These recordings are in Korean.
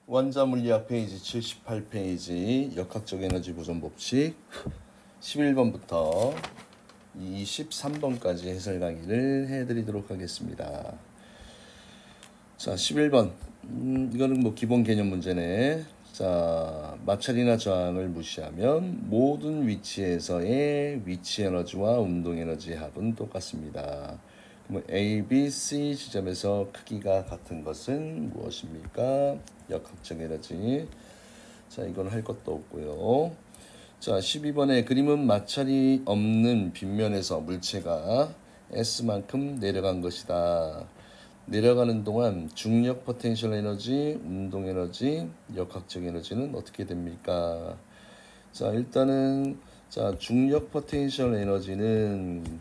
원자 물리학 페이지 78페이지 역학적 에너지 보존 법칙 11번부터 23번까지 해설 강의를 해드리도록 하겠습니다. 자, 11번. 이거는 뭐 기본 개념 문제네. 자, 마찰이나 저항을 무시하면 모든 위치에서의 위치 에너지와 운동 에너지 합은 똑같습니다. 그럼 A, B, C 지점에서 크기가 같은 것은 무엇입니까? 역학적 에너지. 자, 이건 할 것도 없고요. 자, 12번의 그림은 마찰이 없는 빗면에서 물체가 S만큼 내려간 것이다. 내려가는 동안 중력 포텐셜 에너지, 운동 에너지, 역학적 에너지는 어떻게 됩니까? 자, 일단은 자, 중력 포텐셜 에너지는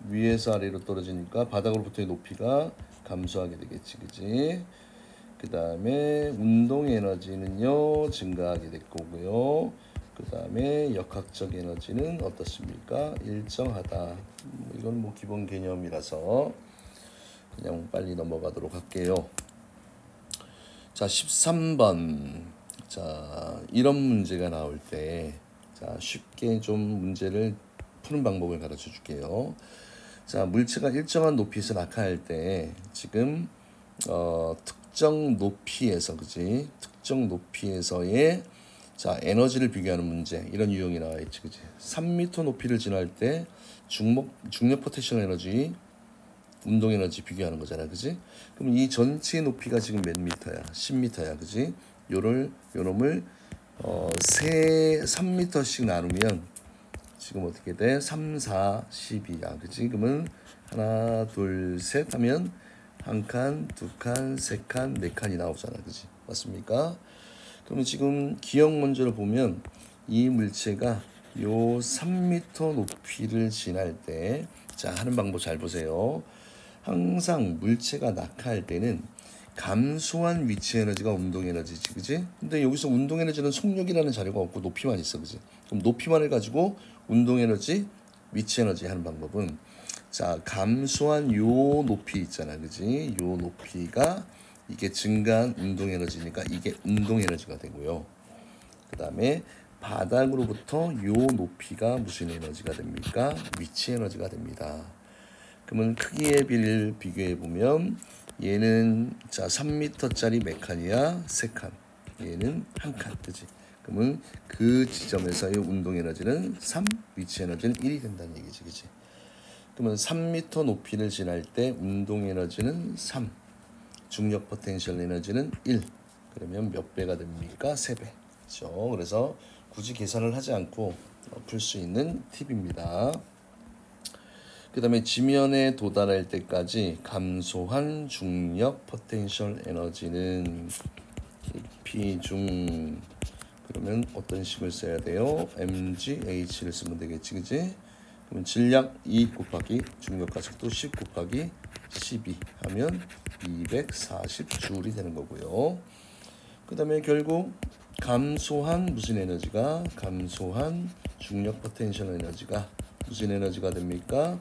위에서 아래로 떨어지니까 바닥으로부터의 높이가 감소하게 되겠지, 그지? 그 다음에 운동 에너지는요 증가하게 될 거고요. 그 다음에 역학적 에너지는 어떻습니까? 일정하다. 이건 뭐 기본 개념이라서 그냥 빨리 넘어가도록 할게요. 자, 13번. 자, 이런 문제가 나올 때 자, 쉽게 좀 문제를 푸는 방법을 가르쳐 줄게요. 자, 물체가 일정한 높이에서 낙하할 때 지금 특정 높이에서, 그지? 특정 높이에서의 자, 에너지를 비교하는 문제. 이런 유형이 나와 있지, 그지? 3m 높이를 지날 때 중력 포텐셜 에너지, 운동 에너지 비교하는 거잖아, 그지? 그럼 이 전체 높이가 지금 몇 미터야? 10m야, 그지? 요놈을 3m씩 나누면 지금 어떻게 돼? 3, 4, 12야, 그지? 그러면 하나, 둘, 셋 하면 한 칸, 두 칸, 세 칸, 네 칸이 나오잖아, 그지? 맞습니까? 그러면 지금 기억 먼저를 보면 이 물체가 요 3m 높이를 지날 때, 자, 하는 방법 잘 보세요. 항상 물체가 낙하할 때는 감소한 위치 에너지가 운동 에너지지, 그지? 근데 여기서 운동 에너지는 속력이라는 자료가 없고 높이만 있어, 그지? 그럼 높이만을 가지고 운동 에너지, 위치 에너지 하는 방법은 자, 감소한 요 높이 있잖아, 그지? 요 높이가 이게 증가한 운동 에너지니까 이게 운동 에너지가 되고요. 그 다음에 바닥으로부터 요 높이가 무슨 에너지가 됩니까? 위치 에너지가 됩니다. 그러면 크기의 비를 비교해 보면 얘는 자 3m짜리 몇 칸이야? 3칸. 얘는 한 칸, 그지? 그러면 그 지점에서의 운동 에너지는 3, 위치 에너지는 1이 된다는 얘기지, 그지? 그러면 3m 높이를 지날 때 운동 에너지는 3, 중력 포텐셜 에너지는 1. 그러면 몇 배가 됩니까? 3배. 그렇죠? 그래서 굳이 계산을 하지 않고 풀 수 있는 팁입니다. 그 다음에 지면에 도달할 때까지 감소한 중력 포텐셜 에너지는 P중. 그러면 어떤 식을 써야 돼요? mgH를 쓰면 되겠지, 그지? 그러면 질량 2 곱하기 중력 가속도 10 곱하기 12 하면 240줄이 되는 거고요. 그 다음에 결국 감소한 무슨 에너지가, 감소한 중력 포텐셜 에너지가 무슨 에너지가 됩니까?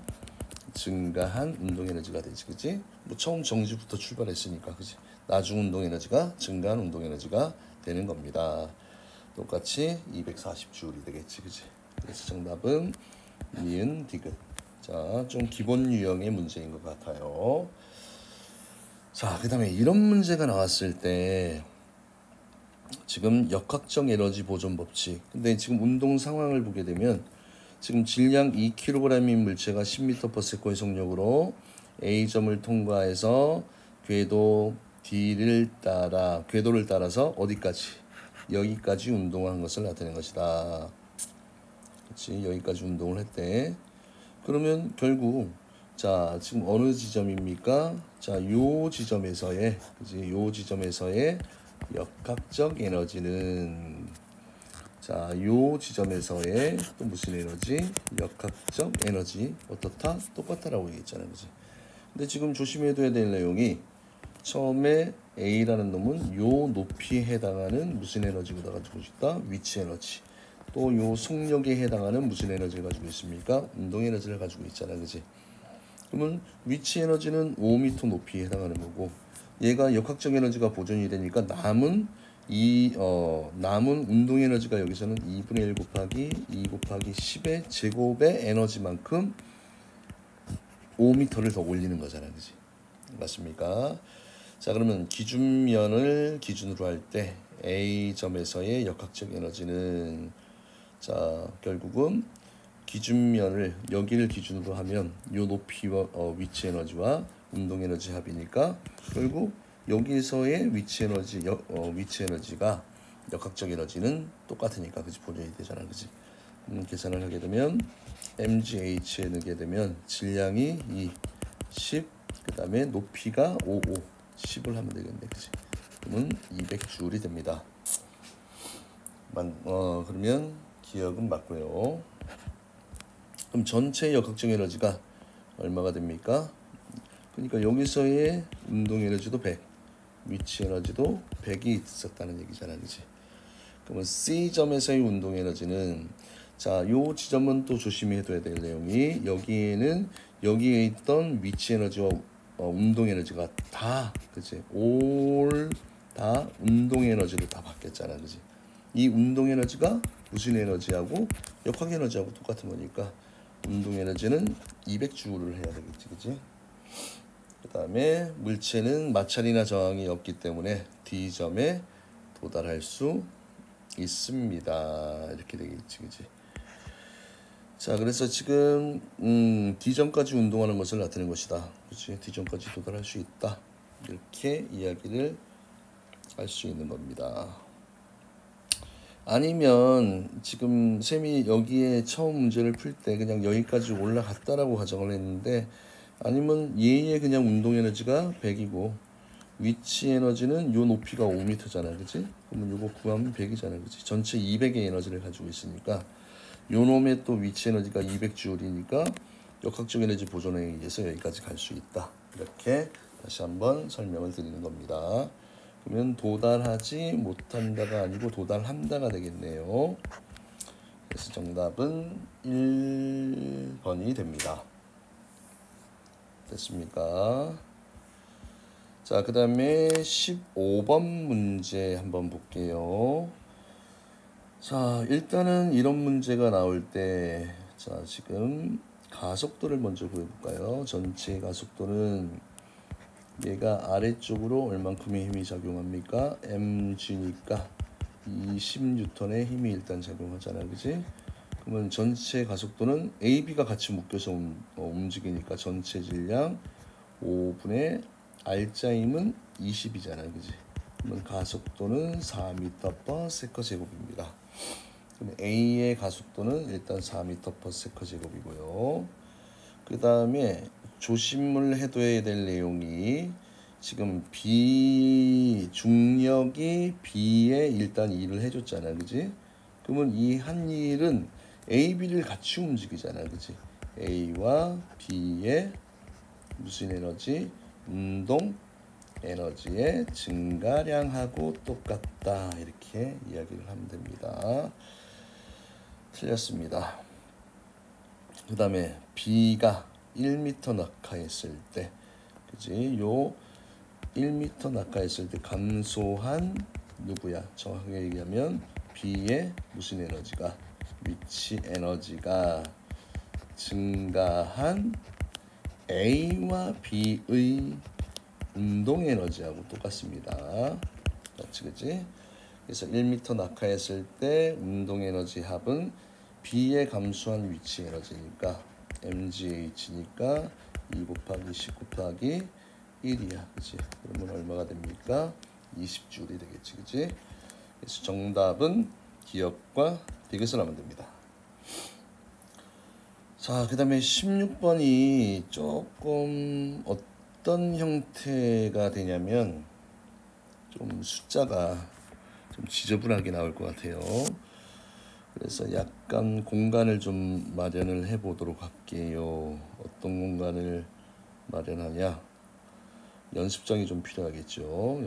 증가한 운동 에너지가 되지, 그지? 뭐 처음 정지부터 출발했으니까, 그지? 나중 운동 에너지가 증가한 운동 에너지가 되는 겁니다. 똑같이 240줄이 되겠지, 그지? 그래서 정답은 니은 디귿. 자, 좀 기본 유형의 문제인 것 같아요. 자, 그 다음에 이런 문제가 나왔을 때 지금 역학적 에너지 보존 법칙. 근데 지금 운동 상황을 보게 되면 지금 질량 2kg인 물체가 10m/s의 속력으로 A점을 통과해서 궤도 D를 따라 궤도를 따라서 어디까지? 여기까지 운동한 것을 나타낸 것이다. 그렇지? 여기까지 운동을 했대. 그러면 결국 자, 지금 어느 지점입니까? 자, 요 지점에서의, 그지? 요 지점에서의 역학적 에너지는 자, 요 지점에서의 또 무슨 에너지? 역학적 에너지 어떻다? 똑같다라고 얘기했잖아요, 그지? 근데 지금 조심해둬야 될 내용이 처음에 A라는 놈은 요 높이에 해당하는 무슨 에너지가 가지고 있다? 위치 에너지. 또 요 속력에 해당하는 무슨 에너지를 가지고 있습니까? 운동 에너지를 가지고 있잖아, 그지? 그러면 위치 에너지는 5m 높이에 해당하는 거고 얘가 역학적 에너지가 보존이 되니까 남은 이 남은 운동 에너지가 여기서는 2분의 1 곱하기 2 곱하기 10의 제곱의 에너지만큼 5m를 더 올리는 거잖아, 그지? 맞습니까? 자, 그러면 기준면을 기준으로 할 때 A점에서의 역학적 에너지는, 자, 결국은 기준면을 여기를 기준으로 하면 요 높이와 위치 에너지와 운동 에너지 합이니까 결국 여기서의 위치 에너지 위치 에너지가 역학적 에너지는 똑같으니까, 그지? 보존이 되잖아, 그지? 계산을 하게 되면 mgh에 넣게 되면 질량이 2, 10, 그 다음에 높이가 5, 10을 하면 되겠네, 그지? 그러면 200J이 됩니다. 그러면 기억은 맞고요. 그럼 전체 역학적 에너지가 얼마가 됩니까? 그러니까 여기서의 운동 에너지도 100, 위치 에너지도 100이 있었다는 얘기잖아, 그지? 그러면 C점에서의 운동 에너지는, 자, 요 지점은 또 조심히 해둬야 될 내용이, 여기에는 여기에 있던 위치 에너지와 운동 에너지가 다, 그치? 올 다 운동 에너지로 다 바뀌었잖아, 그지? 이 운동 에너지가 무슨 에너지하고 역학 에너지하고 똑같은 거니까 운동 에너지는 200J를 해야 되겠지, 그지? 그 다음에 물체는 마찰이나 저항이 없기 때문에 D점에 도달할 수 있습니다. 이렇게 되겠지, 그지? 자, 그래서 지금 D점까지 운동하는 것을 나타낸 것이다. 그렇지? D점까지 도달할 수 있다. 이렇게 이야기를 할 수 있는 겁니다. 아니면 지금 쌤이 여기에 처음 문제를 풀 때 그냥 여기까지 올라갔다라고 가정을 했는데, 아니면 얘의 그냥 운동 에너지가 100이고 위치 에너지는 요 높이가 5m잖아, 그치? 그러면 요거 구하면 100이잖아, 그치? 전체 200의 에너지를 가지고 있으니까 요 놈의 또 위치 에너지가 200J이니까 역학적 에너지 보존에 의해서 여기까지 갈 수 있다. 이렇게 다시 한번 설명을 드리는 겁니다. 그러면 도달하지 못한다가 아니고 도달한다가 되겠네요. 그래서 정답은 1번이 됩니다. 됐습니까? 자, 그 다음에 15번 문제 한번 볼게요. 자, 일단은 이런 문제가 나올 때, 자, 지금 가속도를 먼저 구해볼까요? 전체 가속도는 얘가 아래쪽으로 얼만큼의 힘이 작용합니까? mg니까 20N의 힘이 일단 작용하잖아, 그지? 그러면 전체 가속도는 AB가 같이 묶여서 움직이니까 전체 질량 5분의 R자임은 20이잖아, 그지? 그러면 가속도는 4m/s 제곱입니다. 그럼 A의 가속도는 일단 4m/s 제곱이고요. 그 다음에 조심을 해둬야 될 내용이, 지금 B 중력이 B에 일단 일을 해줬잖아, 그지? 그러면 이 한 일은 A, B를 같이 움직이잖아, 그지? A와 B의 무슨 에너지? 운동 에너지의 증가량하고 똑같다. 이렇게 이야기를 하면 됩니다. 틀렸습니다. 그 다음에 B가 1m 낙하했을 때, 그지? 요 1m 낙하했을 때 감소한 누구야? 정확하게 얘기하면 B의 무슨 에너지가, 위치 에너지가 증가한 A와 B의 운동 에너지하고 똑같습니다. 맞지, 그지? 그래서 1m 낙하했을 때 운동 에너지 합은 B의 감소한 위치 에너지니까 mgh니까 2 곱하기 10 곱하기 1이야, 그치? 그러면 얼마가 됩니까? 20J이 되겠지, 그치? 그래서 정답은 기억과 디귿을 하면 됩니다. 자, 그 다음에 16번이 조금 어떤 형태가 되냐면 좀 숫자가 좀 지저분하게 나올 것 같아요. 그래서 약간 공간을 좀 마련을 해 보도록 할게요. 어떤 공간을 마련하냐? 연습장이 좀 필요하겠죠.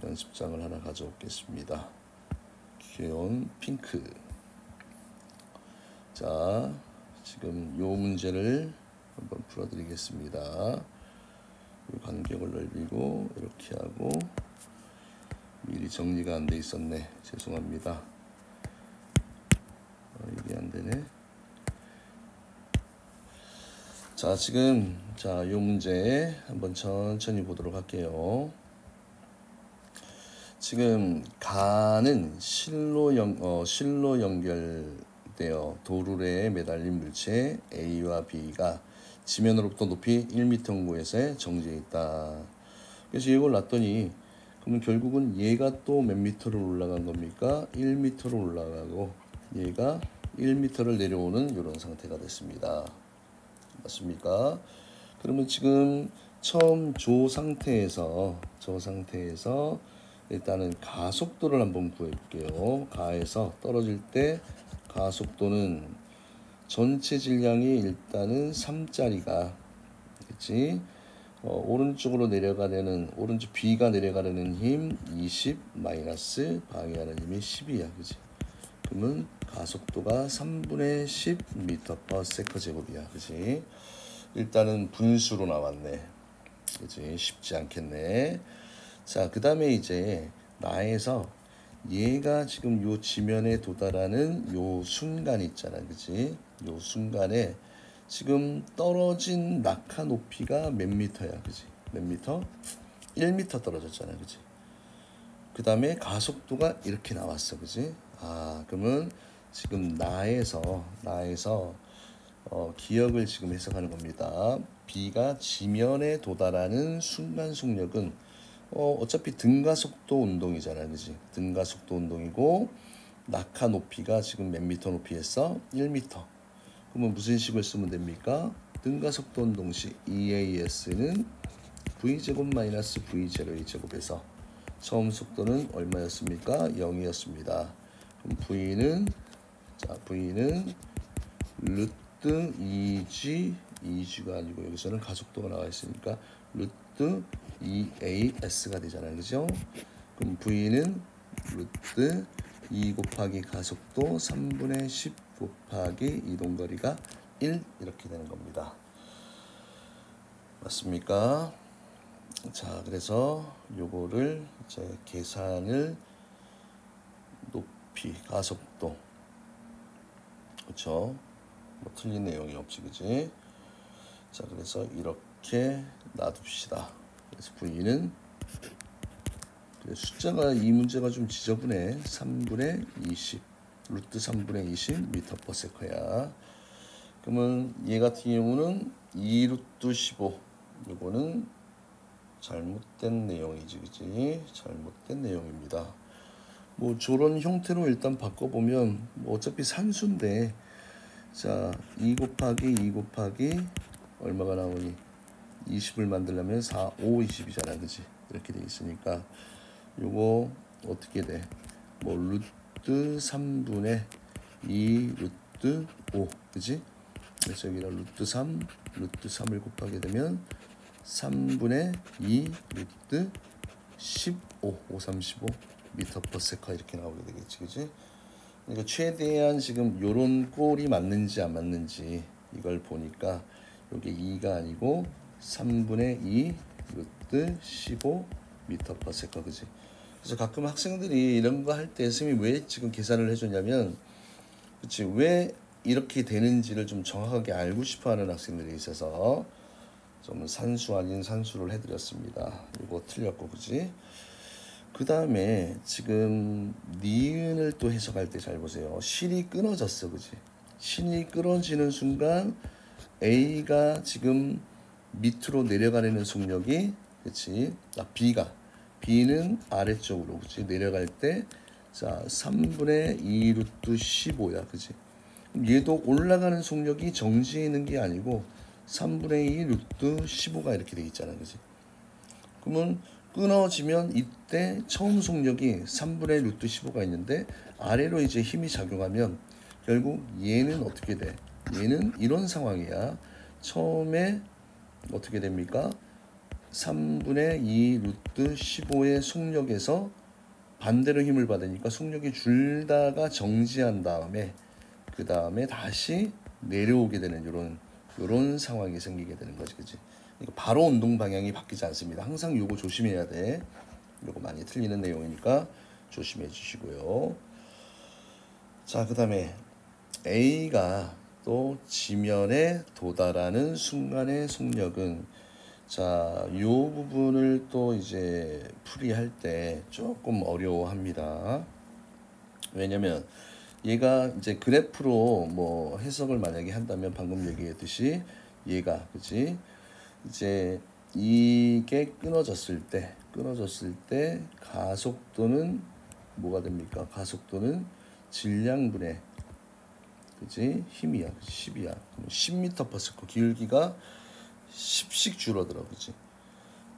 연습장을 하나 가져오겠습니다. 귀여운 핑크. 자, 지금 요 문제를 한번 풀어드리겠습니다. 간격을 넓히고 이렇게 하고, 미리 정리가 안 돼 있었네. 죄송합니다. 이게 안 되네. 자, 지금 이 문제 한번 천천히 보도록 할게요. 지금 가는 실로 연결되어 도르래에 매달린 물체 A와 B가 지면으로부터 높이 1m 정도에서 정지해 있다. 그래서 이걸 놨더니 그러면 결국은 얘가 또 몇 미터를 올라간 겁니까? 1m로 올라가고 얘가 1m를 내려오는 이런 상태가 됐습니다. 맞습니까? 그러면 지금 처음 저 상태에서 일단은 가속도를 한번 구해볼게요. 가에서 떨어질 때 가속도는 전체 질량이 일단은 3짜리가 그치? 오른쪽으로 내려가려는 오른쪽 B가 내려가려는 힘 20 마이너스 방해하는 힘이 10이야. 그치? 그러면 가속도가 3분의 10 m/s 제곱이야. 그치? 일단은 분수로 나왔네. 그치? 쉽지 않겠네. 자, 그 다음에 이제 나에서 얘가 지금 요 지면에 도달하는 요 순간 있잖아. 그치? 요 순간에 지금 떨어진 낙하 높이가 몇 미터야. 그치? 몇 미터? 1미터 떨어졌잖아. 그치? 그 다음에 가속도가 이렇게 나왔어. 그치? 그러면 지금 나에서 기억을 지금 해석하는 겁니다. B가 지면에 도달하는 순간 속력은 어차피 등가속도 운동이잖아. 그지? 등가속도 운동이고 낙하 높이가 지금 몇 미터 높이였어? 1미터. 그러면 무슨 식을 쓰면 됩니까? 등가속도 운동식 EAS는 V제곱 마이너스 V0의 제곱에서 처음 속도는 얼마였습니까? 0이었습니다. 그럼 V는 루트 2G가 아니고 여기서는 가속도가 나와 있으니까 루트 2AS가 되잖아요. 그죠? 그럼 V는 루트 2 곱하기 가속도 3분의 10 곱하기 이동거리가 1 이렇게 되는 겁니다. 맞습니까? 자, 그래서 요거를 이제 계산을 높이 가속도 그렇죠? 뭐 틀린 내용이 없지, 그지? 자, 그래서 이렇게 놔둡시다. 그래서 V는 숫자가 이 문제가 좀 지저분해. 3분의 20 루트 3분의 20 m/s야. 그러면 얘 같은 경우는 2 루트 15 요거는 잘못된 내용이지, 그지? 잘못된 내용입니다. 뭐 저런 형태로 일단 바꿔보면 뭐 어차피 산수인데 자 2 곱하기 얼마가 나오니 20을 만들려면 4, 5, 20이잖아. 그치? 이렇게 돼 있으니까 요거 어떻게 돼? 뭐 루트 3분의 2 루트 5 그치? 그래서 여기랑 루트 3을 곱하게 되면 3분의 2 루트 15 5, 3, 15 m/s 이렇게 나오게 되겠지. 그치? 그러니까 최대한 지금 요런 꼴이 맞는지 안 맞는지 이걸 보니까 요게 2가 아니고 3분의 2 루트 15 m/s 그지? 그래서 가끔 학생들이 이런 거 할 때 선생님이 왜 지금 계산을 해줬냐면 그치 왜 이렇게 되는지를 좀 정확하게 알고 싶어하는 학생들이 있어서 좀 산수 아닌 산수를 해드렸습니다. 이거 틀렸고 그지? 그 다음에 지금 니은을 또 해석할 때 잘 보세요. 실이 끊어졌어, 그지? 실이 끊어지는 순간 A가 지금 밑으로 내려가려는 속력이, 그치? B는 아래쪽으로, 그치? 내려갈 때, 자, 3분의 2 루트 15야, 그치? 얘도 올라가는 속력이 정지해 있는 게 아니고 3분의 2 루트 15가 이렇게 돼 있잖아, 그치? 그러면 끊어지면 이때 처음 속력이 3분의 루트 15가 있는데 아래로 이제 힘이 작용하면 결국 얘는 어떻게 돼? 얘는 이런 상황이야. 처음에 어떻게 됩니까? 3분의 2 루트 15의 속력에서 반대로 힘을 받으니까 속력이 줄다가 정지한 다음에 그 다음에 다시 내려오게 되는 이런 상황이 생기게 되는 거지, 그치? 바로 운동 방향이 바뀌지 않습니다. 항상 요거 조심해야 돼. 요거 많이 틀리는 내용이니까 조심해 주시고요. 자, 그 다음에 A가 또 지면에 도달하는 순간의 속력은, 자, 요 부분을 또 이제 풀이할 때 조금 어려워합니다. 왜냐면 얘가 이제 그래프로 뭐 해석을 만약에 한다면 방금 얘기했듯이 얘가, 그치? 이제 이게 끊어졌을 때 가속도는 뭐가 됩니까? 가속도는 질량분의, 그지? 힘이야. 10이야. 10m/s. 기울기가 10씩 줄어들어. 그지?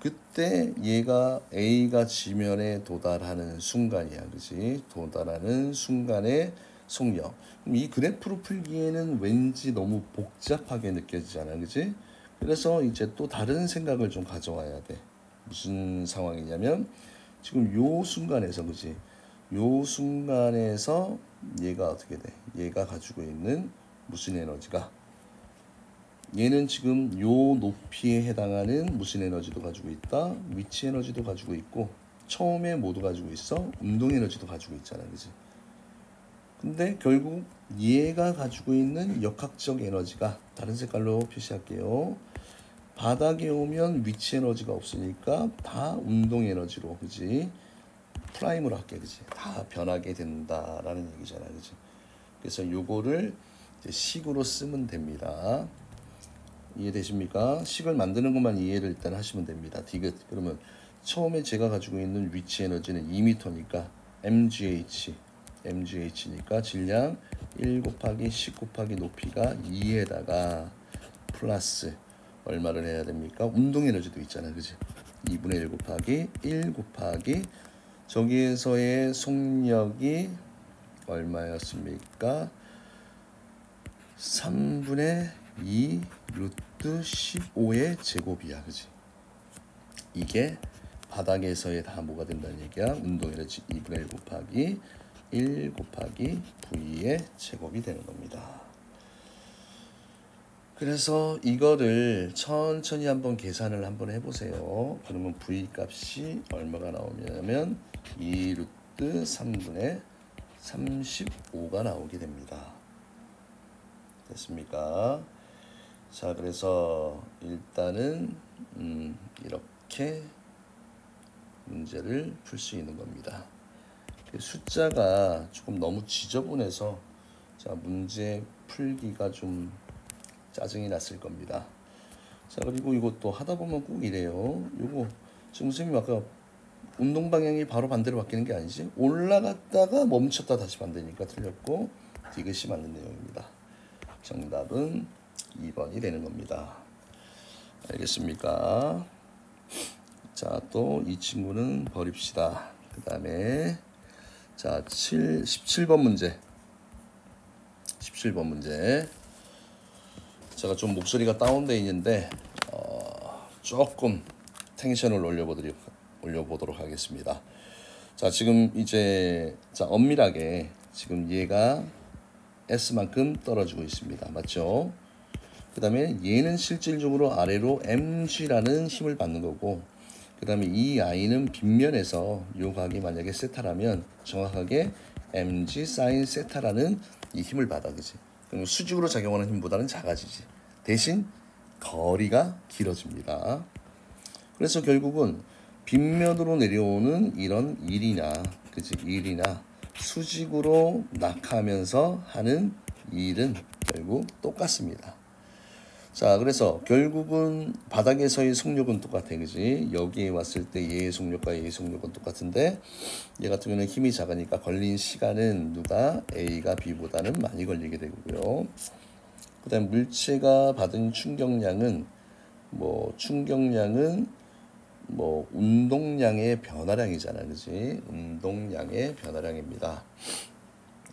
그때 얘가 A가 지면에 도달하는 순간이야. 그지? 도달하는 순간의 속력. 그럼 이 그래프로 풀기에는 왠지 너무 복잡하게 느껴지잖아. 그지? 그래서 이제 또 다른 생각을 좀 가져와야 돼. 무슨 상황이냐면 지금 요 순간에서, 그지? 요 순간에서 얘가 어떻게 돼? 얘가 가지고 있는 무슨 에너지가, 얘는 지금 요 높이에 해당하는 무슨 에너지도 가지고 있다, 위치 에너지도 가지고 있고, 처음에 모두 가지고 있어, 운동 에너지도 가지고 있잖아. 그지? 근데 결국 얘가 가지고 있는 역학적 에너지가, 다른 색깔로 표시할게요. 바닥에 오면 위치 에너지가 없으니까 다 운동 에너지로, 그지? 프라임으로 할게, 그지? 다 변하게 된다라는 얘기잖아, 그지? 그래서 요거를 이제 식으로 쓰면 됩니다. 이해되십니까? 식을 만드는 것만 이해를 일단 하시면 됩니다. 디귿. 그러면 처음에 제가 가지고 있는 위치 에너지는 2m니까 mgh니까 질량 1 곱하기 10 곱하기 높이가 2에다가 플러스 얼마를 해야 됩니까? 운동 에너지도 있잖아, 그지? 2분의 1 곱하기 1 곱하기 저기에서의 속력이 얼마였습니까? 3분의 2 루트 15의 제곱이야, 그지? 이게 바닥에서의 다 뭐가 된다는 얘기야? 운동 에너지 2분의 1 곱하기 1 곱하기 V의 제곱이 되는 겁니다. 그래서 이거를 천천히 한번 계산을 한번 해보세요. 그러면 V 값이 얼마가 나오냐면 2 루트 3분의 35가 나오게 됩니다. 됐습니까? 자, 그래서 일단은 이렇게 문제를 풀 수 있는 겁니다. 숫자가 조금 너무 지저분해서 자, 문제 풀기가 좀 짜증이 났을 겁니다. 자, 그리고 이것도 하다 보면 꼭 이래요. 요거 지금 선생님 아까 운동 방향이 바로 반대로 바뀌는 게 아니지? 올라갔다가 멈췄다 다시 반대니까 틀렸고, 디귿이 맞는 내용입니다. 정답은 2번이 되는 겁니다. 알겠습니까? 자, 또 이 친구는 버립시다. 그 다음에 자, 17번 문제. 17번 문제. 제가 좀 목소리가 다운돼 있는데 조금 텐션을 올려보도록 하겠습니다. 자, 지금 이제 자, 엄밀하게 지금 얘가 S만큼 떨어지고 있습니다. 맞죠? 그 다음에 얘는 실질적으로 아래로 mg라는 힘을 받는 거고, 그 다음에 이 I는 빗면에서 요 각이 만약에 세타라면 정확하게 mg 사인 세타라는 이 힘을 받아, 그지? 그럼 수직으로 작용하는 힘보다는 작아지지. 대신 거리가 길어집니다. 그래서 결국은 빗면으로 내려오는 이런 일이나, 그지? 일이나 수직으로 낙하하면서 하는 일은 결국 똑같습니다. 자, 그래서 결국은 바닥에서의 속력은 똑같아, 그지? 여기에 왔을 때 얘의 속력과 얘의 속력은 똑같은데, 얘 같은 경우는 힘이 작으니까 걸린 시간은 누가 A가 B보다는 많이 걸리게 되고요. 그 다음 물체가 받은 충격량은 운동량의 변화량이잖아, 그지? 운동량의 변화량입니다.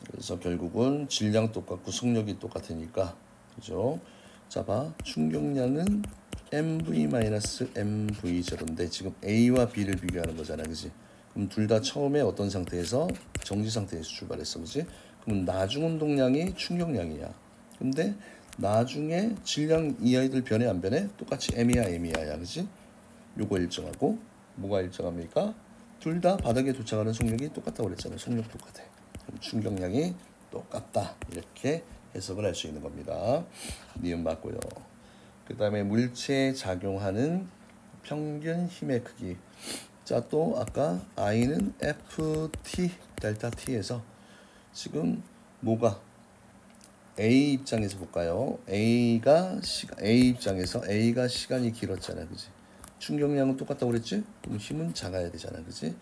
그래서 결국은 질량 똑같고 속력이 똑같으니까, 그죠? 자, 봐. 충격량은 mv-mv0인데 지금 A와 B를 비교하는 거잖아, 그지? 그럼 둘 다 처음에 어떤 상태에서? 정지 상태에서 출발했어, 그지? 그럼 나중 운동량이 충격량이야. 근데 나중에 질량 이 아이들 변해 안 변해? 똑같이 m이야, m이야야, 그지? 요거 일정하고 뭐가 일정합니까? 둘 다 바닥에 도착하는 속력이 똑같다고 그랬잖아요. 속력 똑같아. 그럼 충격량이 똑같다. 이렇게 해석을 할 수 있는 겁니다. 니은 맞고요. 그 다음에 물체에 작용하는 평균 힘의 크기. 자, 또 아까 I는 FT 델타 T에서 지금 뭐가 A 입장에서 볼까요? A 입장에서 A가 시간이 길었잖아, 그지? 충격량은 똑같다고 그랬지? 그럼 힘은 작아야 되잖아, 그지?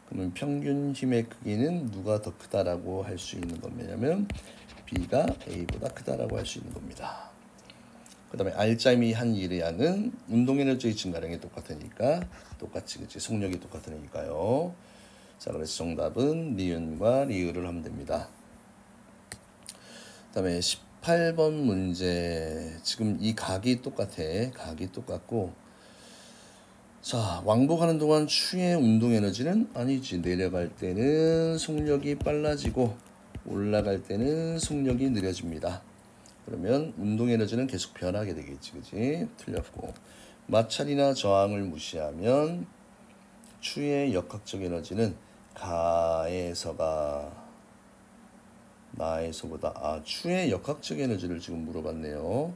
그러면 평균 힘의 크기는 누가 더 크다라고 할 수 있는 거냐면 B가 A보다 크다라고 할 수 있는 겁니다. 그 다음에 R짬이 한 일의 양은 운동 에너지의 증가량이 똑같으니까 똑같이, 그치? 속력이 똑같으니까요. 자, 그래서 정답은 니은과 리을을 하면 됩니다. 그 다음에 18번 문제. 지금 이 각이 똑같아. 각이 똑같고, 자, 왕복하는 동안 추의 운동 에너지는 아니지. 내려갈 때는 속력이 빨라지고 올라갈 때는 속력이 느려집니다. 그러면 운동 에너지는 계속 변하게 되겠지, 그지? 틀렸고, 마찰이나 저항을 무시하면 추의 역학적 에너지는 가에서가 나에서보다, 추의 역학적 에너지를 지금 물어봤네요.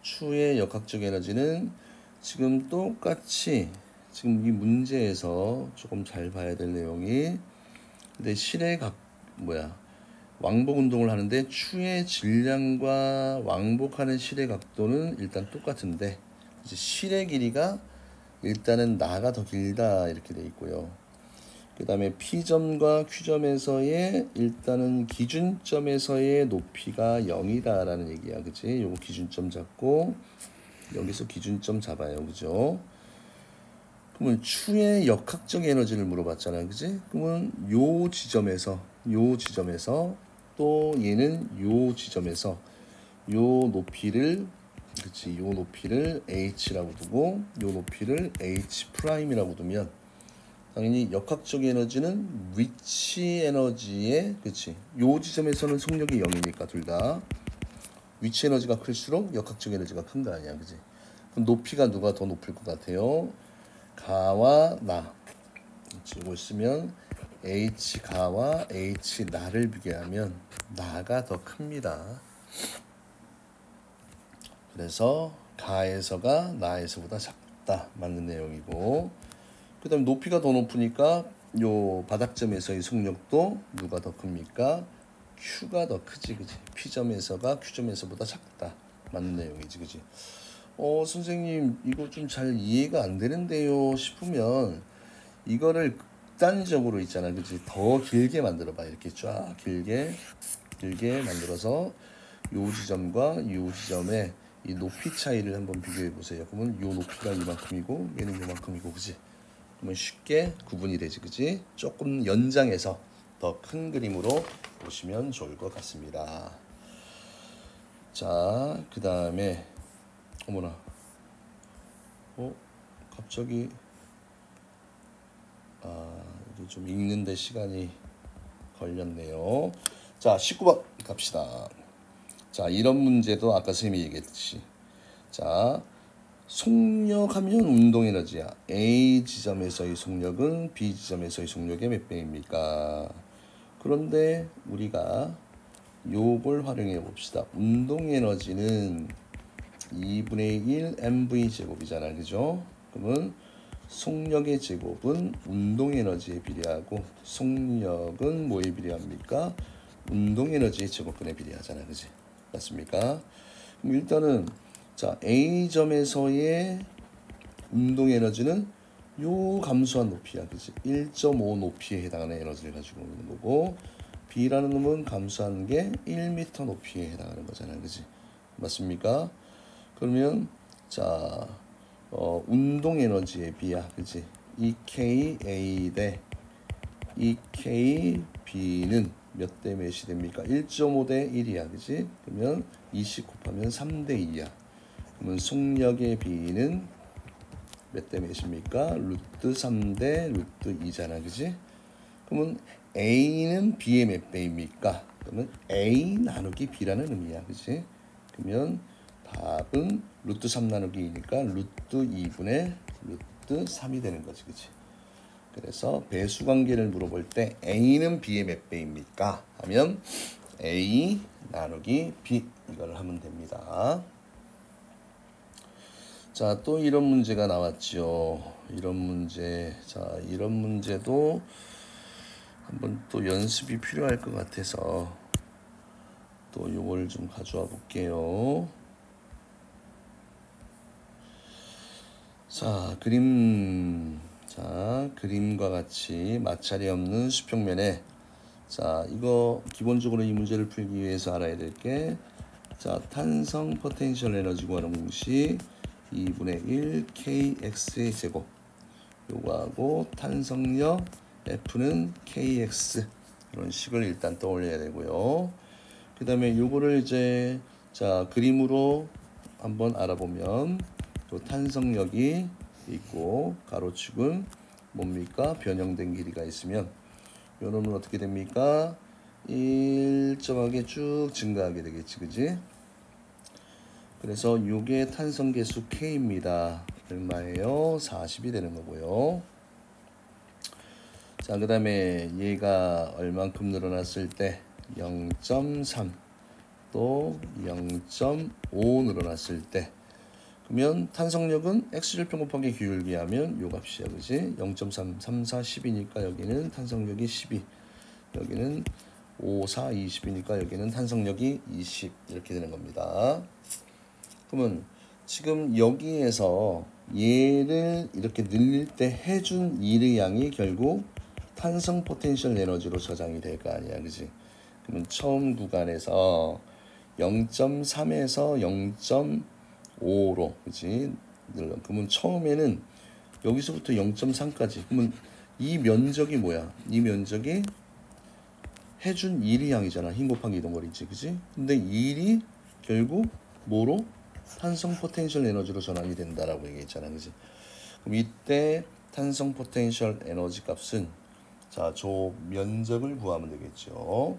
추의 역학적 에너지는 지금 똑같이 지금 이 문제에서 조금 잘 봐야 될 내용이, 근데 실의 왕복 운동을 하는데 추의 질량과 왕복하는 실의 각도는 일단 똑같은데 이제 실의 길이가 일단은 나가 더 길다 이렇게 돼 있고요. 그 다음에 P점과 Q점에서의 일단은 기준점에서의 높이가 0이다 라는 얘기야, 그치? 요거 기준점 잡고 여기서 기준점 잡아요, 그죠? 그러면 추의 역학적 에너지를 물어봤잖아요, 그치? 그러면 요 지점에서 또 얘는 요 지점에서 요 높이를, 그치? 요 높이를 h라고 두고 요 높이를 h 프라임이라고 두면 당연히 역학적 에너지는 위치 에너지에, 그치? 요 지점에서는 속력이 0이니까 둘 다 위치 에너지가 클수록 역학적 에너지가 큰 거 아니야, 그치? 그럼 높이가 누가 더 높을 것 같아요? 가와 나. 그치? 이거 쓰면 h 가와 h 나를 비교하면 나가 더 큽니다. 그래서 가에서가 나에서보다 작다 맞는 내용이고, 그 다음에 높이가 더 높으니까 요 바닥점에서의 속력도 누가 더 큽니까? Q가 더 크지, 그지? P점에서가 Q점에서보다 작다 맞는 내용이지, 그지? 선생님 이거 좀 잘 이해가 안 되는데요 싶으면 이거를 극단적으로 있잖아, 그지? 더 길게 만들어 봐. 이렇게 쫙 길게 만들어서 요 지점과 요 지점의 이 높이 차이를 한번 비교해 보세요. 그러면 요 높이가 이만큼이고 얘는 이만큼이고, 그지? 그러면 쉽게 구분이 되지, 그지? 조금 연장해서 더 큰 그림으로 보시면 좋을 것 같습니다. 자, 그 다음에 어머나, 갑자기 이게 좀 읽는데 시간이 걸렸네요. 자, 19번 갑시다. 자, 이런 문제도 아까 선생님이 얘기했듯이, 자, 속력하면 운동 에너지야. A 지점에서의 속력은 B 지점에서의 속력의 몇 배입니까? 그런데 우리가 요걸 활용해 봅시다. 운동 에너지는 2분의 1 mv 제곱이잖아, 그죠? 그러면 속력의 제곱은 운동 에너지에 비례하고 속력은 뭐에 비례합니까? 운동 에너지의 제곱근에 비례하잖아, 그지? 맞습니까? 그럼 일단은 자, A점에서의 운동 에너지는 요 감소한 높이야, 그지? 1.5 높이에 해당하는 에너지를 가지고 있는 거고, B라는 놈은 감소한 게 1m 높이에 해당하는 거잖아, 그지? 맞습니까? 그러면 자, 운동 에너지의 B야, 그지? EKA 대 EKB는 몇 대 몇이 됩니까? 1.5 대 1이야, 그지? 그러면 20 곱하면 3 대 2야. 그러면 속력의 B는 몇 대 몇입니까? 루트 3 대 루트 2잖아, 그지? 그러면 A는 B의 몇 배입니까? 그러면 A 나누기 B라는 의미야, 그지? 그러면 답은 루트 3 나누기 2니까 루트 2분의 루트 3이 되는 거지, 그치? 그래서 배수 관계를 물어볼 때 A는 B의 몇 배입니까? 하면 A 나누기 B 이걸 하면 됩니다. 자, 또 이런 문제가 나왔죠. 이런 문제. 자, 이런 문제도 한번 또 연습이 필요할 것 같아서 또 요걸 좀 가져와 볼게요. 자, 그림과 같이 마찰이 없는 수평면에 자, 이거 기본적으로 이 문제를 풀기 위해서 알아야 될 게 자, 탄성 포텐셜 에너지 구하는 공식 2분의 1 kx의 제곱 요거하고 탄성력 F는 kx 이런 식을 일단 떠올려야 되고요. 그 다음에 요거를 이제 자 그림으로 한번 알아보면 또 탄성력이 있고 가로축은 뭡니까? 변형된 길이가 있으면 요 놈은 어떻게 됩니까? 일정하게 쭉 증가하게 되겠지, 그지? 그래서 요게 탄성계수 K입니다. 얼마예요? 40이 되는 거고요. 자, 그 다음에 얘가 얼만큼 늘어났을 때 0.3 또 0.5 늘어났을 때 그러면 탄성력은 X절편 곱하기 기울기 하면 요 값이야, 그지? 0.3, 3, 4, 10이니까 여기는 탄성력이 12 여기는 5, 4, 20이니까 여기는 탄성력이 20 이렇게 되는 겁니다. 그러면 지금 여기에서 얘를 이렇게 늘릴 때 해준 일의 양이 결국 탄성 포텐셜 에너지로 저장이 될 거 아니야, 그지? 그러면 처음 구간에서 0.3에서 0.5로, 그지? 늘려. 그러면 처음에는 여기서부터 0.3까지. 그러면 이 면적이 뭐야? 이 면적이 해준 일의 양이잖아. 힘 곱하기 이동 거리지, 그지? 근데 일이 결국 뭐로? 탄성 포텐셜 에너지로 전환이 된다라고 얘기했잖아, 그지? 그럼 이때 탄성 포텐셜 에너지 값은 자, 저 면적을 구하면 되겠죠.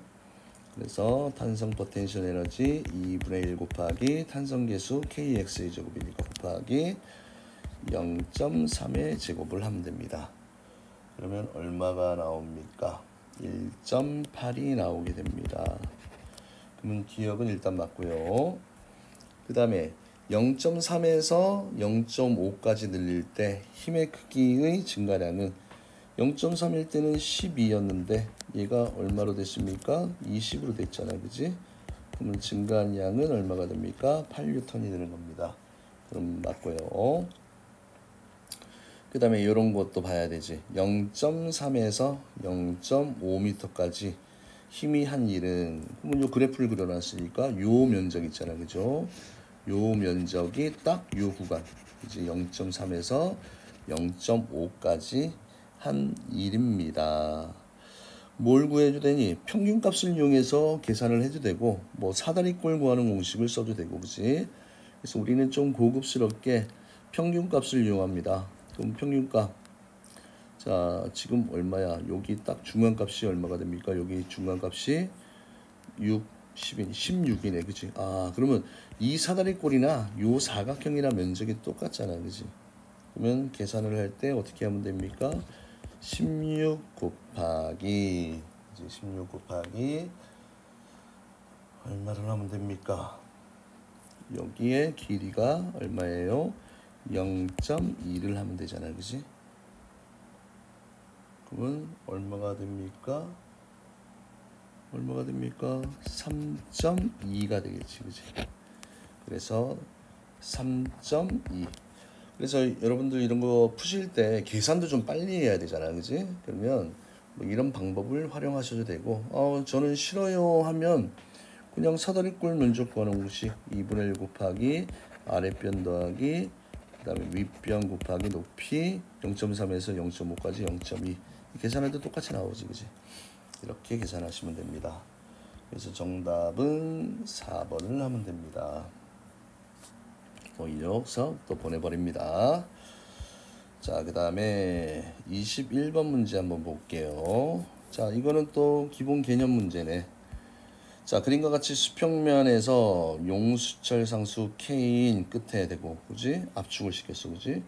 그래서 탄성 포텐셜 에너지 2분의 1 곱하기 탄성 계수 kx의 제곱이니까 곱하기 0.3의 제곱을 하면 됩니다. 그러면 얼마가 나옵니까? 1.8이 나오게 됩니다. 그러면 기억은 일단 맞고요. 그 다음에 0.3에서 0.5까지 늘릴 때 힘의 크기의 증가량은 0.3일 때는 12였는데 얘가 얼마로 됐습니까? 20으로 됐잖아, 그지? 그러면 증가한 양은 얼마가 됩니까? 8N이 되는 겁니다. 그럼 맞고요. 그 다음에 이런 것도 봐야 되지. 0.3에서 0.5m까지 힘이 한 일은 그러면 요 그래프를 그려놨으니까 요 면적 있잖아, 그죠? 요 면적이 딱 요 구간 이제 0.3에서 0.5까지 한 일입니다. 뭘 구해도 되니? 평균값을 이용해서 계산을 해도 되고 뭐 사다리꼴 구하는 공식을 써도 되고, 그치? 그래서 우리는 좀 고급스럽게 평균값을 이용합니다. 그럼 평균값 자 지금 얼마야? 여기 딱 중간값이 얼마가 됩니까? 여기 중간값이 6, 10인 16이네, 그치? 아 그러면 이 사다리꼴이나 요 사각형이나 면적이 똑같잖아, 그치? 그러면 계산을 할 때 어떻게 하면 됩니까? 16 곱하기 이제 16 곱하기 얼마를 하면 됩니까? 여기에 길이가 얼마예요? 0.2를 하면 되잖아요, 그지? 그러면 얼마가 됩니까? 3.2가 되겠지, 그지? 그래서 3.2. 그래서 여러분들 이런 거 푸실 때 계산도 좀 빨리 해야 되잖아, 그지? 그러면 뭐 이런 방법을 활용하셔도 되고, 저는 싫어요 하면 그냥 사다리꼴 면적 구하는 공식 2분의 1 곱하기 아랫변 더하기 그 다음에 윗변 곱하기 높이 0.3에서 0.5까지 0.2 계산해도 똑같이 나오지, 그지? 이렇게 계산하시면 됩니다. 그래서 정답은 4번을 하면 됩니다. 이력서 또 보내버립니다. 자, 그 다음에 21번 문제 한번 볼게요. 자, 이거는 또 기본 개념 문제네. 자, 그림과 같이 수평면에서 용수철 상수 K인 끝에 대고, 그지? 압축을 시켰어, 그지?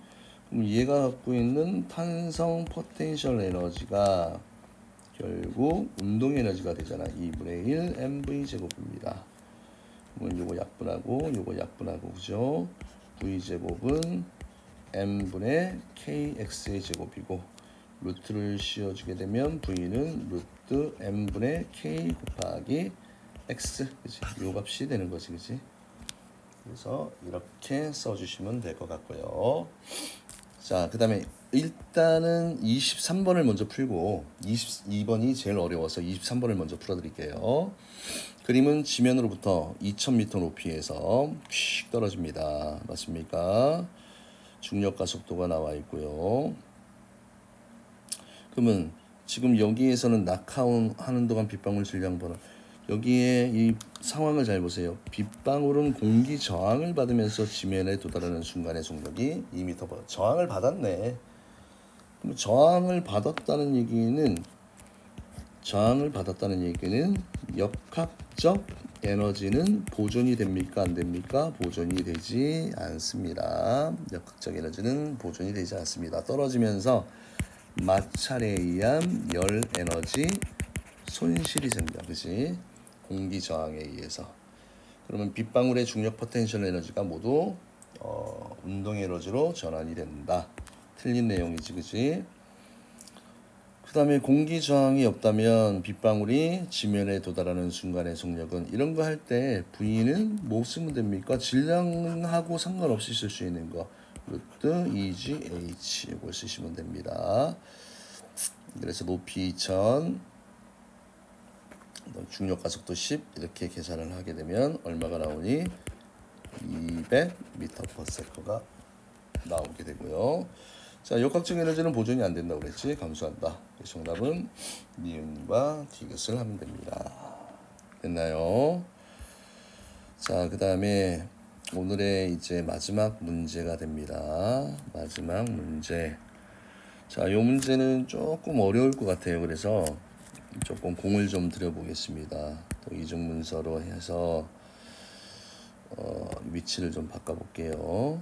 그럼 얘가 갖고 있는 탄성 포텐셜 에너지가 결국 운동 에너지가 되잖아. 2분의 1 mv 제곱입니다. 그러면 요거 약분하고 요거 약분하고 그죠? v 제곱은 m분의 kx의 제곱이고 루트를 씌워주게 되면 v는 루트 m분의 k 곱하기 x, 그치? 요 값이 되는 거지, 그치? 그래서 이렇게 써주시면 될 것 같고요. 자, 그 다음에 일단은 23번을 먼저 풀고 22번이 제일 어려워서 23번을 먼저 풀어드릴게요. 그림은 지면으로부터 2000m 높이에서 휙 떨어집니다. 맞습니까? 중력과 속도가 나와 있고요. 그러면 지금 여기에서는 낙하온 하는 동안 빗방울 질량 번호, 여기에 이 상황을 잘 보세요. 빗방울은 공기 저항을 받으면서 지면에 도달하는 순간의 속력이 2m/s. 저항을 받았네. 그럼 저항을 받았다는 얘기는 역학적 에너지는 보존이 됩니까? 안 됩니까? 보존이 되지 않습니다. 역학적 에너지는 보존이 되지 않습니다. 떨어지면서 마찰에 의한 열 에너지 손실이 생겨, 그치? 공기 저항에 의해서. 그러면 빗방울의 중력 포텐셜 에너지가 모두 운동 에너지로 전환이 된다. 틀린 내용이지, 그치? 그 다음에 공기 저항이 없다면 빗방울이 지면에 도달하는 순간의 속력은, 이런 거 할 때 V는 뭐 쓰면 됩니까? 질량하고 상관없이 쓸 수 있는 거, 루트 EGH 이걸 쓰시면 됩니다. 그래서 높이 2000, 중력과 속도 10 이렇게 계산을 하게 되면 얼마가 나오니? 200m/s가 나오게 되고요. 자, 역학적 에너지는 보존이 안 된다고 그랬지? 감소한다. 정답은 니은과 디귿을 하면 됩니다. 됐나요? 자, 그 다음에 오늘의 이제 마지막 문제가 됩니다. 마지막 문제. 자, 요 문제는 조금 어려울 것 같아요. 그래서 조금 공을 좀 들여보겠습니다. 또 이중문서로 해서 위치를 좀 바꿔볼게요.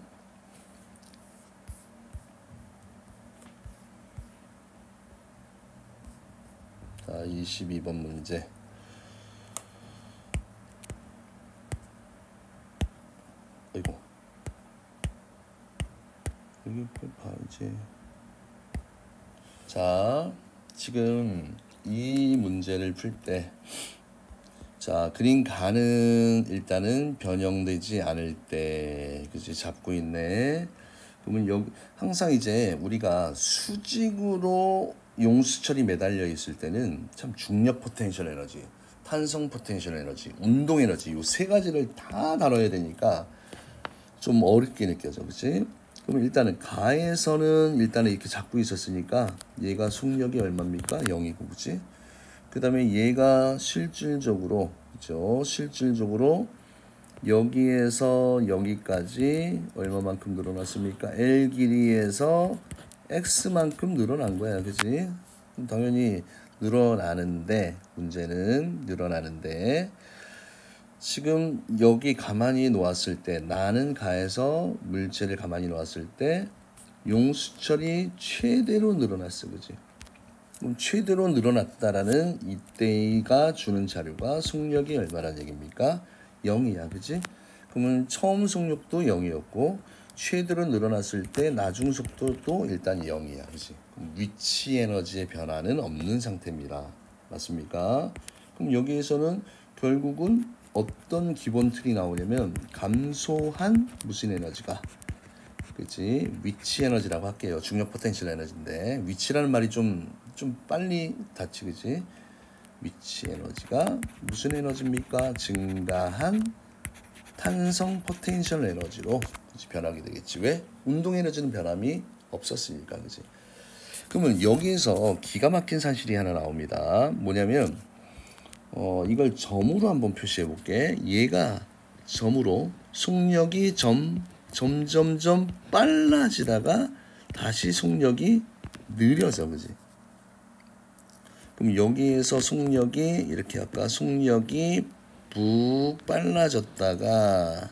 자, 22번 문제. 아이고. 여기 봐야지. 자, 지금 이 문제를 풀 때, 자, 그린 가는 일단은 변형되지 않을 때, 그치? 잡고 있네. 그러면 여기 항상 이제 우리가 수직으로 용수철이 매달려 있을 때는 참 중력 포텐셜 에너지, 탄성 포텐셜 에너지, 운동 에너지 이 세 가지를 다 다뤄야 되니까 좀 어렵게 느껴져, 그렇지? 그럼 일단은 가에서는 일단은 이렇게 잡고 있었으니까 얘가 속력이 얼마입니까? 0이고, 그렇지? 그 다음에 얘가 실질적으로, 그죠? 실질적으로 여기에서 여기까지 얼마만큼 늘어났습니까? L 길이에서 X만큼 늘어난 거야, 그치? 당연히 늘어나는데, 문제는 늘어나는데, 지금 여기 가만히 놓았을 때, 나는 가에서 물체를 가만히 놓았을 때 용수철이 최대로 늘어났어, 그치? 그럼 최대로 늘어났다라는 이때가 주는 자료가 속력이 얼마라는 얘기입니까? 0이야, 그치? 그러면 처음 속력도 0이었고 최대로 늘어났을 때 나중 속도도 일단 0이야, 그치? 그럼 위치 에너지의 변화는 없는 상태입니다. 맞습니까? 그럼 여기에서는 결국은 어떤 기본 틀이 나오냐면 감소한 무슨 에너지가, 그치? 위치 에너지라고 할게요. 중력 포텐셜 에너지인데 위치라는 말이 좀 빨리 닿지, 그치? 위치 에너지가 무슨 에너지입니까? 증가한 탄성 포텐셜 에너지로, 그치? 변하게 되겠지. 왜? 운동 에너지는 변함이 없었으니까, 그치? 그러면 여기에서 기가 막힌 사실이 하나 나옵니다. 뭐냐면 이걸 점으로 한번 표시해 볼게. 얘가 점으로 속력이 점점점 빨라지다가 다시 속력이 느려져, 그지? 그럼 여기에서 속력이 이렇게 아까 속력이 푹 빨라졌다가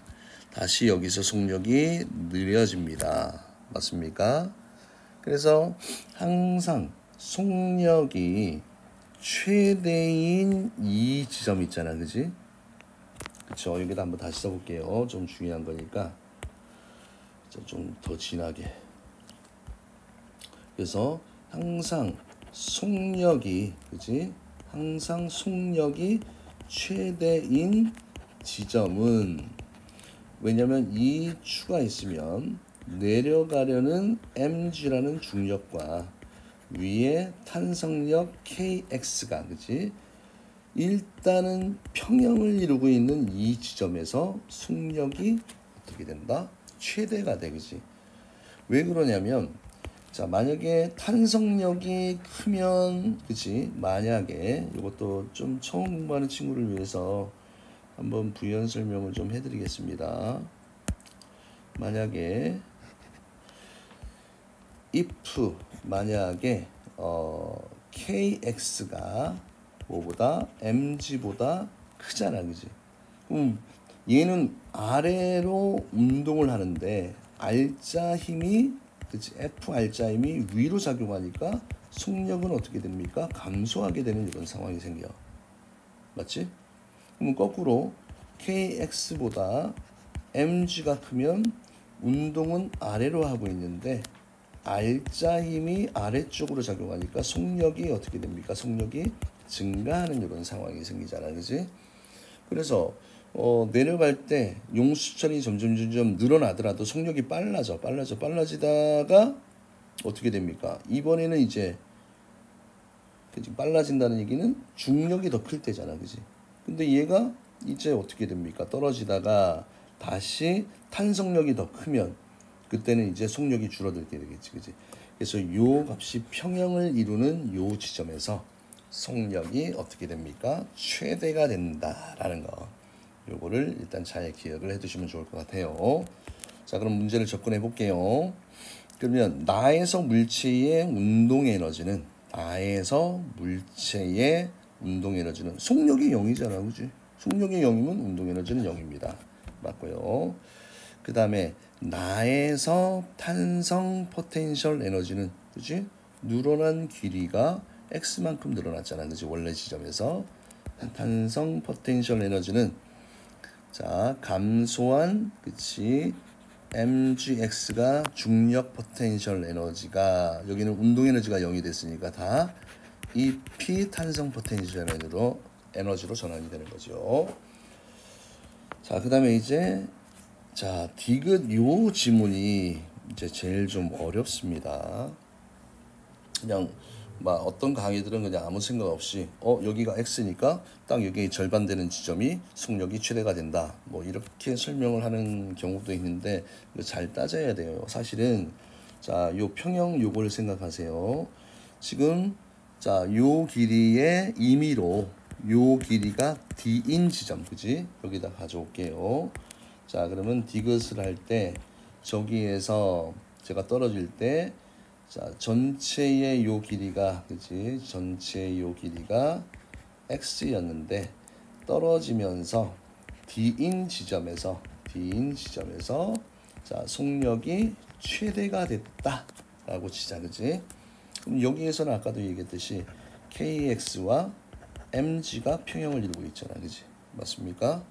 다시 여기서 속력이 느려집니다. 맞습니까? 그래서 항상 속력이 최대인 이 지점 있잖아, 그지? 그쵸? 여기다 한번 다시 써볼게요. 좀 중요한 거니까 좀 더 진하게. 그래서 항상 속력이, 그지? 항상 속력이 최대인 지점은, 왜냐면 이 추가 있으면 내려가려는 mg라는 중력과 위에 탄성력 kx가, 그지? 일단은 평형을 이루고 있는 이 지점에서 속력이 어떻게 된다? 최대가 돼, 그지? 왜 그러냐면, 자, 만약에 탄성력이 크면, 그치? 만약에, 이것도 좀 처음 공부하는 친구를 위해서 한번 부연 설명을 좀 해드리겠습니다. 만약에, if, 만약에, kx가 뭐보다? mg보다 크잖아, 그지? 얘는 아래로 운동을 하는데, R자 힘이, 그치? F R자 힘이 위로 작용하니까 속력은 어떻게 됩니까? 감소하게 되는 이런 상황이 생겨. 맞지? 그러면 거꾸로 KX보다 MG가 크면 운동은 아래로 하고 있는데 R자 힘이 아래쪽으로 작용하니까 속력이 어떻게 됩니까? 속력이 증가하는 이런 상황이 생기잖아, 그지? 그래서 내려갈 때 용수철이 점점 늘어나더라도 속력이 빨라지다가 어떻게 됩니까? 이번에는 이제 빨라진다는 얘기는 중력이 더 클 때잖아, 그지? 근데 얘가 이제 어떻게 됩니까? 떨어지다가 다시 탄성력이 더 크면 그때는 이제 속력이 줄어들게 되겠지, 그지? 그래서 요 값이 평형을 이루는 요 지점에서 속력이 어떻게 됩니까? 최대가 된다라는 거. 요거를 일단 잘 기억을 해두시면 좋을 것 같아요. 자, 그럼 문제를 접근해 볼게요. 그러면 나에서 물체의 운동 에너지는 속력이 0이잖아, 그지? 속력이 0이면 운동 에너지는 0입니다. 맞고요. 그 다음에 나에서 탄성 포텐셜 에너지는, 그지? 늘어난 길이가 x만큼 늘어났잖아, 그지? 원래 지점에서 탄성 포텐셜 에너지는, 자, 감소한, 그치? mgx가 중력 포텐셜 에너지가, 여기는 운동 에너지가 0이 됐으니까 다 EP 탄성 포텐셜 에너지로 전환이 되는 거죠. 자, 그 다음에 이제, 자, 디귿 요 지문이 이제 제일 좀 어렵습니다. 그냥 막 어떤 강의들은 그냥 아무 생각 없이 여기가 x니까 딱 여기 절반되는 지점이 속력이 최대가 된다, 뭐 이렇게 설명을 하는 경우도 있는데 잘 따져야 돼요. 사실은 자, 요 평형 요걸 생각하세요. 지금 자, 요 길이의 임의로 요 길이가 d인 지점, 그지? 여기다 가져올게요. 자, 그러면 디귿을 할 때 저기에서 제가 떨어질 때, 자, 전체의 요 길이가, 그지? 전체의 요 길이가 x였는데 떨어지면서 D인 지점에서 자, 속력이 최대가 됐다라고 치자, 그지? 그럼 여기에서는 아까도 얘기했듯이 kx와 mg가 평형을 이루고 있잖아, 그지? 맞습니까?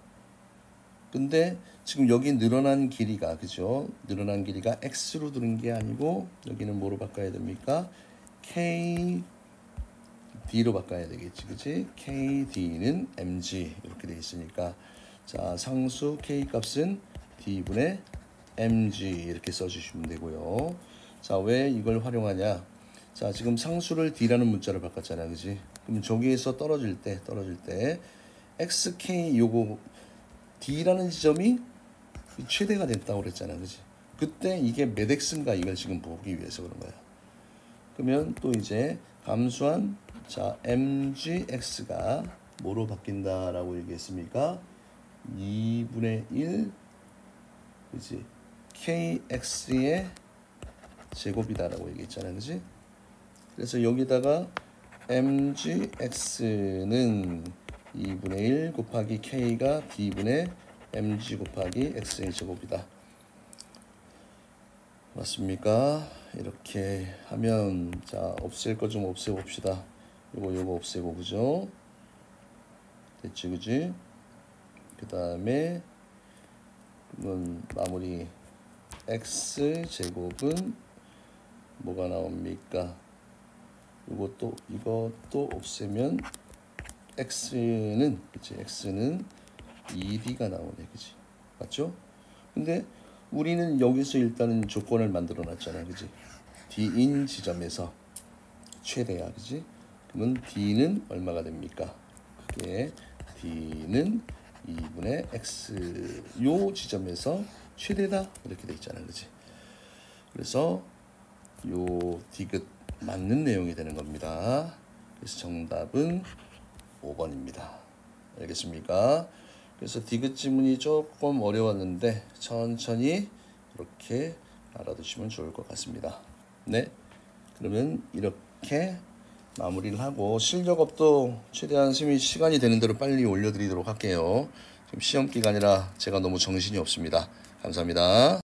근데 지금 여기 늘어난 길이가, 그죠? 늘어난 길이가 x로 들은 게 아니고 여기는 뭐로 바꿔야 됩니까? kd로 바꿔야 되겠지, 그지? kd는 mg 이렇게 돼 있으니까, 자, 상수 k 값은 d분의 mg 이렇게 써주시면 되고요. 자, 왜 이걸 활용하냐? 자, 지금 상수를 d라는 문자로 바꿨잖아, 그지? 그럼 저기에서 떨어질 때 xk 요거 D라는 지점이 최대가 됐다고 그랬잖아, 그지? 그때 이게 몇 x인가 이걸 지금 보기 위해서 그런 거야. 그러면 또 이제 감소한, 자, mgx가 뭐로 바뀐다라고 얘기했습니까? 2분의 1, 그지? kx의 제곱이다라고 얘기했잖아, 그지? 그래서 여기다가 mgx는 2분의 1 곱하기 k가 d분의 mg 곱하기 x의 제곱이다. 맞습니까? 이렇게 하면 자 없앨 거 좀 없애 봅시다. 요거 없애고 그죠? 됐지 그지? 그 다음에 그러면 마무리 x 제곱은 뭐가 나옵니까? 이것도 없애면 x는 그치? x는 2d가 나오네 그치? 맞죠? 근데 우리는 여기서 일단은 조건을 만들어 놨잖아 그치? d인 지점에서 최대야 그치? 그러면 d는 얼마가 됩니까? 그게 d는 2분의 x 요 지점에서 최대다 이렇게 돼 있잖아 그치? 그래서 요 디귿 맞는 내용이 되는 겁니다. 그래서 정답은 5번입니다. 알겠습니까? 그래서 디귿 지문이 조금 어려웠는데 천천히 이렇게 알아두시면 좋을 것 같습니다. 네, 그러면 이렇게 마무리를 하고 실력업도 최대한 선생님이 시간이 되는 대로 빨리 올려드리도록 할게요. 지금 시험 기간이라 제가 너무 정신이 없습니다. 감사합니다.